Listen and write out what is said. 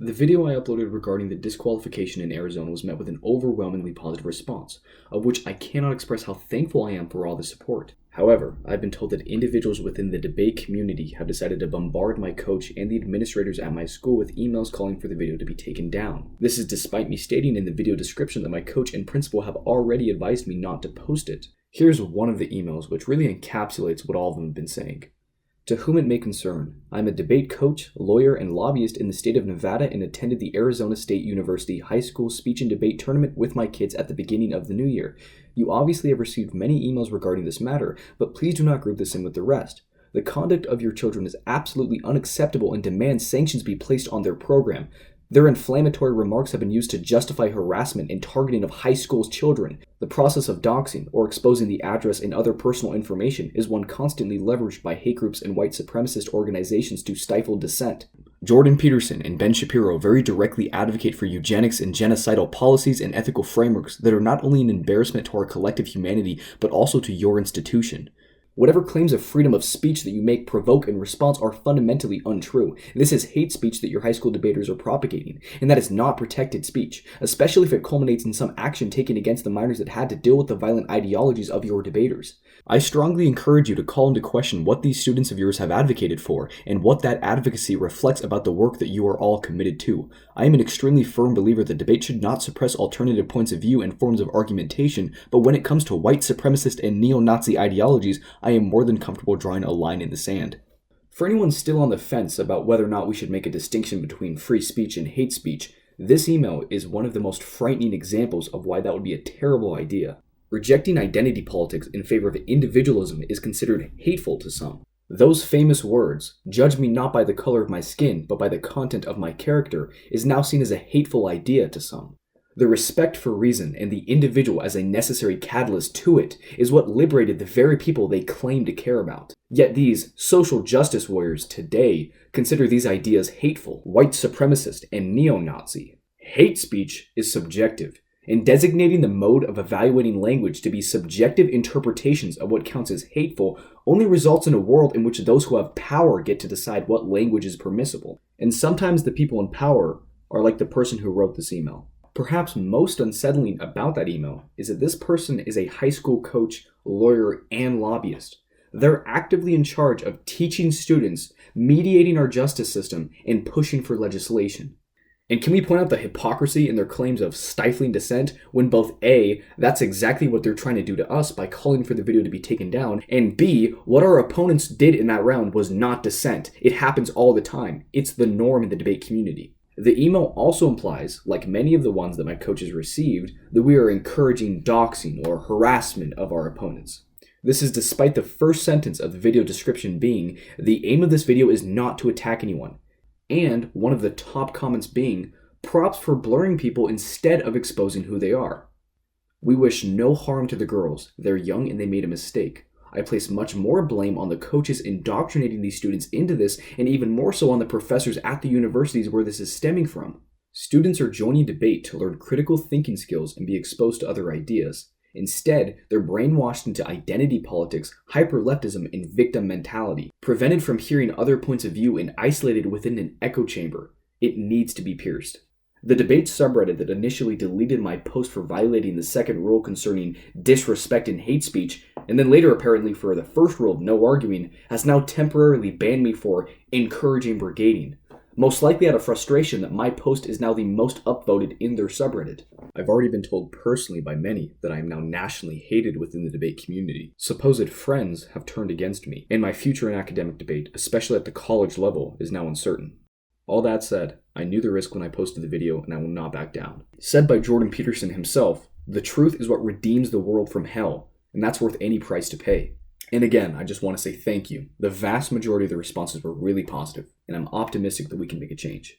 The video I uploaded regarding the disqualification in Arizona was met with an overwhelmingly positive response, of which I cannot express how thankful I am for all the support. However, I've been told that individuals within the debate community have decided to bombard my coach and the administrators at my school with emails calling for the video to be taken down. This is despite me stating in the video description that my coach and principal have already advised me not to post it. Here's one of the emails which really encapsulates what all of them have been saying. To whom it may concern, I'm a debate coach, lawyer, and lobbyist in the state of Nevada and attended the Arizona State University High School Speech and Debate Tournament with my kids at the beginning of the new year. You obviously have received many emails regarding this matter, but please do not group this in with the rest. The conduct of your children is absolutely unacceptable and demands sanctions be placed on their program. Their inflammatory remarks have been used to justify harassment and targeting of high school children. The process of doxing, or exposing the address and other personal information, is one constantly leveraged by hate groups and white supremacist organizations to stifle dissent. Jordan Peterson and Ben Shapiro very directly advocate for eugenics and genocidal policies and ethical frameworks that are not only an embarrassment to our collective humanity, but also to your institution. Whatever claims of freedom of speech that you make, provoke, in response are fundamentally untrue. This is hate speech that your high school debaters are propagating, and that is not protected speech, especially if it culminates in some action taken against the minors that had to deal with the violent ideologies of your debaters. I strongly encourage you to call into question what these students of yours have advocated for, and what that advocacy reflects about the work that you are all committed to. I am an extremely firm believer that debate should not suppress alternative points of view and forms of argumentation, but when it comes to white supremacist and neo-Nazi ideologies, I am more than comfortable drawing a line in the sand. For anyone still on the fence about whether or not we should make a distinction between free speech and hate speech, this email is one of the most frightening examples of why that would be a terrible idea. Rejecting identity politics in favor of individualism is considered hateful to some. Those famous words, "Judge me not by the color of my skin, but by the content of my character," is now seen as a hateful idea to some. The respect for reason and the individual as a necessary catalyst to it is what liberated the very people they claim to care about. Yet these social justice warriors today consider these ideas hateful, white supremacist, and neo-Nazi. Hate speech is subjective, and designating the mode of evaluating language to be subjective interpretations of what counts as hateful only results in a world in which those who have power get to decide what language is permissible. And sometimes the people in power are like the person who wrote this email. Perhaps most unsettling about that email is that this person is a high school coach, lawyer, and lobbyist. They're actively in charge of teaching students, mediating our justice system, and pushing for legislation. And can we point out the hypocrisy in their claims of stifling dissent when both A, that's exactly what they're trying to do to us by calling for the video to be taken down, and B, what our opponents did in that round was not dissent. It happens all the time. It's the norm in the debate community. The email also implies, like many of the ones that my coaches received, that we are encouraging doxing or harassment of our opponents. This is despite the first sentence of the video description being, the aim of this video is not to attack anyone. And one of the top comments being, props for blurring people instead of exposing who they are. We wish no harm to the girls. They're young and they made a mistake. I place much more blame on the coaches indoctrinating these students into this, and even more so on the professors at the universities where this is stemming from. Students are joining debate to learn critical thinking skills and be exposed to other ideas. Instead, they're brainwashed into identity politics, hyper-leftism, and victim mentality, prevented from hearing other points of view and isolated within an echo chamber. It needs to be pierced. The debate subreddit that initially deleted my post for violating the second rule concerning disrespect and hate speech, and then later apparently for the first rule of no arguing, has now temporarily banned me for encouraging brigading. Most likely out of frustration that my post is now the most upvoted in their subreddit. I've already been told personally by many that I am now nationally hated within the debate community. Supposed friends have turned against me, and my future in academic debate, especially at the college level, is now uncertain. All that said, I knew the risk when I posted the video and I will not back down. Said by Jordan Peterson himself, the truth is what redeems the world from hell, and that's worth any price to pay. And again, I just want to say thank you. The vast majority of the responses were really positive, and I'm optimistic that we can make a change.